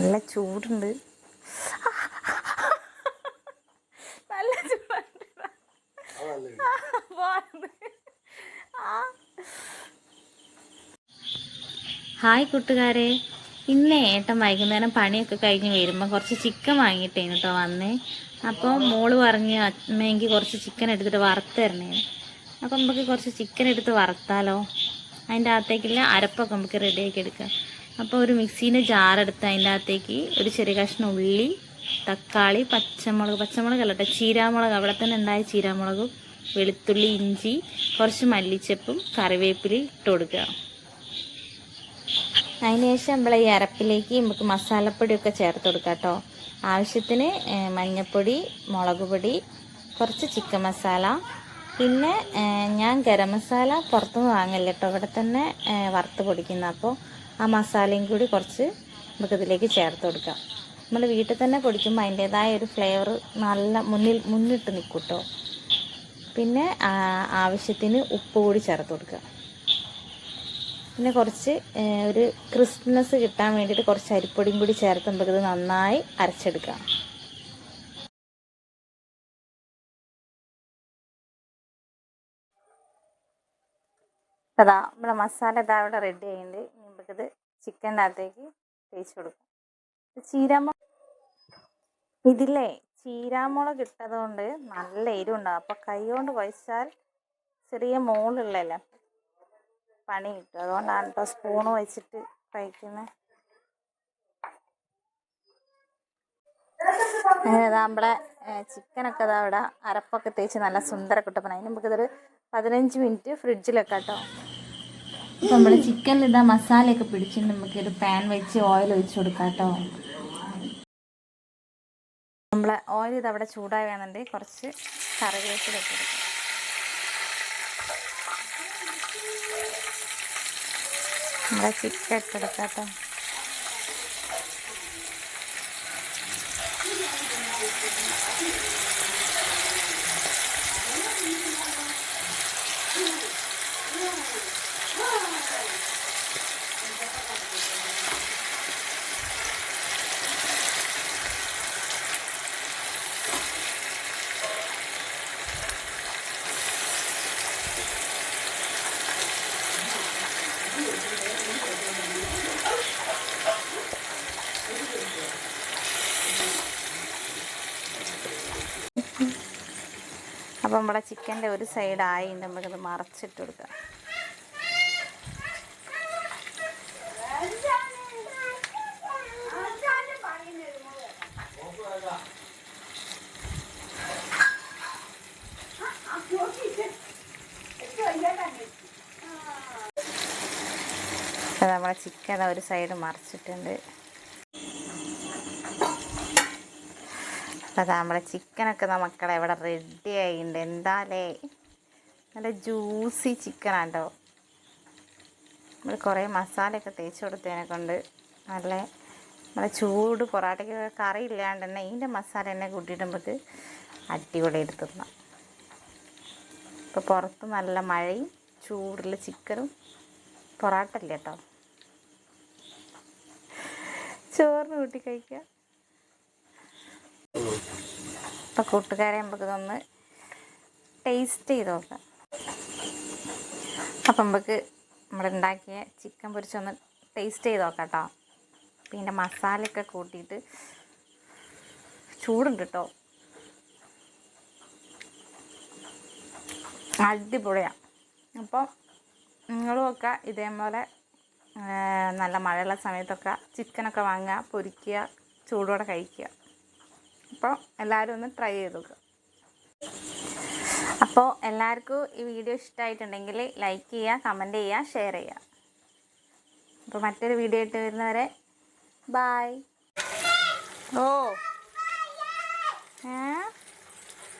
നല്ല ചൂടുണ്ട്. നല്ല ചൂടുണ്ട്. ഹായ് കൂട്ടുകാരെ, ഇന്ന് ഏട്ടൻ വൈകുന്നേരം പണിയൊക്കെ കഴിഞ്ഞ് വരുമ്പോൾ കുറച്ച് ചിക്കൻ വാങ്ങിയിട്ടേന് കേട്ടോ വന്നേ. അപ്പോൾ മോള് പറഞ്ഞ് അമ്മയെങ്കിൽ കുറച്ച് ചിക്കൻ എടുത്തിട്ട് വറുത്ത് തരണേ. അപ്പോൾ നമുക്ക് കുറച്ച് ചിക്കൻ എടുത്ത് വറുത്താലോ. അതിൻ്റെ അകത്തേക്കുള്ള അരപ്പൊക്കെ നമുക്ക് റെഡിയാക്കി എടുക്കാം. അപ്പോൾ ഒരു മിക്സീൻ്റെ ജാറെടുത്ത് അതിൻ്റെ അകത്തേക്ക് ഒരു ചെറിയ കഷ്ണം ഉള്ളി, തക്കാളി, പച്ചമുളക് അല്ലട്ടെ, ചീരാമുളക്, അവിടെ തന്നെ ഉണ്ടായ ചീരാമുളകും, വെളുത്തുള്ളി, ഇഞ്ചി, കുറച്ച് മല്ലിച്ചപ്പും കറിവേപ്പിലയും ഇട്ട് കൊടുക്കുക. അതിന് ശേഷം നമ്മൾ ഈ അരപ്പിലേക്ക് നമുക്ക് മസാലപ്പൊടിയൊക്കെ ചേർത്ത് കൊടുക്കാം കേട്ടോ. ആവശ്യത്തിന് മഞ്ഞൾപ്പൊടി, മുളക് പൊടി, കുറച്ച് ചിക്കൻ മസാല, പിന്നെ ഞാൻ ഗരം മസാല പുറത്തുനിന്ന് വാങ്ങില്ല കേട്ടോ, ഇവിടെ തന്നെ വറുത്ത് പൊടിക്കുന്ന. അപ്പോൾ ആ മസാലയും കൂടി കുറച്ച് നമുക്കിതിലേക്ക് ചേർത്ത് കൊടുക്കാം. നമ്മൾ വീട്ടിൽ തന്നെ പൊടിക്കുമ്പോൾ അതിൻ്റേതായ ഒരു ഫ്ലേവർ നല്ല മുന്നിട്ട് നിൽക്കും കേട്ടോ. പിന്നെ ആവശ്യത്തിന് ഉപ്പ് കൂടി ചേർത്ത് കൊടുക്കുക. പിന്നെ കുറച്ച് ഒരു ക്രിസ്പിനെസ് കിട്ടാൻ വേണ്ടിയിട്ട് കുറച്ച് അരിപ്പൊടിയും കൂടി ചേർത്ത് നമുക്കിത് നന്നായി അരച്ചെടുക്കാം. അതാ നമ്മുടെ മസാല ഇതാ ഇവിടെ റെഡി ആയിട്ടുണ്ട്. നമുക്കിത് ചിക്കൻ്റെ അകത്തേക്ക് തേച്ച് കൊടുക്കാം. ഇതില്ലേ ചീരാമുളക് ഇട്ടതുകൊണ്ട് നല്ല എരിവുണ്ടാകും. അപ്പോൾ കൈ കൊണ്ട് കുഴച്ചാൽ ചെറിയ മോളുള്ളല്ലേ പണി കിട്ടും. അതുകൊണ്ടാണ് കേട്ടോ സ്പൂണ് വെച്ചിട്ട് കഴിക്കുന്നത്. അങ്ങനെ ഇതാ നമ്മുടെ ചിക്കനൊക്കെ ഇതാ ഇവിടെ അരപ്പൊക്കെ തേച്ച് നല്ല സുന്ദര കുട്ടപ്പന. അതിന് നമുക്കിതൊരു 15 മിനിറ്റ് ഫ്രിഡ്ജിൽ വെക്കാം കേട്ടോ. അപ്പോൾ നമ്മൾ ചിക്കനിൽ ഇതാ മസാലയൊക്കെ പിടിച്ചിട്ട് നമുക്കൊരു പാൻ വെച്ച് ഓയിൽ ഒഴിച്ച് കൊടുക്കാം കേട്ടോ. നമ്മളെ ഓയിൽ ഇതവിടെ ചൂടായി വേണമെന്നുണ്ട് കുറച്ച് കറിവേപ്പില ഇട്ട് കൊടുക്കാം. നമ്മുടെ ചിക്കൻ ഇട്ടെടുക്കാം കേട്ടോ. അപ്പം നമ്മുടെ ചിക്കൻ്റെ ഒരു സൈഡായി നമുക്കത് മറച്ചിട്ട് കൊടുക്കാം. നമ്മളെ ചിക്കൻ ഒരു സൈഡ് മറിച്ചിട്ടുണ്ട്. അപ്പോൾ നമ്മുടെ ചിക്കനൊക്കെ മക്കളെ ഇവിടെ റെഡി ആയിട്ടുണ്ട്. എന്താലേ നല്ല ജ്യൂസി ചിക്കനാണ് കേട്ടോ. നമ്മൾ കുറേ മസാലയൊക്കെ തേച്ച് കൊടുത്തതിനെ കൊണ്ട് നല്ല ചൂട് പൊറാട്ടയ്ക്ക് കറി ഇല്ലാണ്ട് തന്നെ ഇതിൻ്റെ മസാല തന്നെ കൂട്ടിയിട്ട് നമുക്ക് അടിപൊളി എടുത്തിടണം. ഇപ്പോൾ പുറത്ത് നല്ല മഴയും ചൂടുള്ള ചിക്കനും പൊറാട്ട ഇല്ല കേട്ടോ, ചോറിന് കൂട്ടി കഴിക്കുക. അപ്പോൾ കൂട്ടുകാരെ നമുക്കിതൊന്ന് ടേസ്റ്റ് ചെയ്ത് നോക്കാം. അപ്പം നമുക്ക് നമ്മളുണ്ടാക്കിയ ചിക്കൻ പൊരിച്ചൊന്ന് ടേസ്റ്റ് ചെയ്ത് നോക്കാം കേട്ടോ. അപ്പം ഇതിൻ്റെ മസാലയൊക്കെ കൂട്ടിയിട്ട് ചൂടുണ്ട് കേട്ടോ, അടിപൊളിയാണ്. അപ്പം നിങ്ങളുമൊക്കെ ഇതേപോലെ നല്ല മഴയുള്ള സമയത്തൊക്കെ ചിക്കനൊക്കെ വാങ്ങുക, പൊരിക്കുക, ചൂടോടെ കഴിക്കുക. അപ്പോൾ എല്ലാവരും ഒന്ന് ട്രൈ ചെയ്ത് നോക്കുക. അപ്പോൾ എല്ലാവർക്കും ഈ വീഡിയോ ഇഷ്ടമായിട്ടുണ്ടെങ്കിൽ ലൈക്ക് ചെയ്യുക, കമൻറ്റ് ചെയ്യുക, ഷെയർ ചെയ്യുക. അപ്പോൾ മറ്റൊരു വീഡിയോ ആയിട്ട് വരുന്നവരെ ബായ്.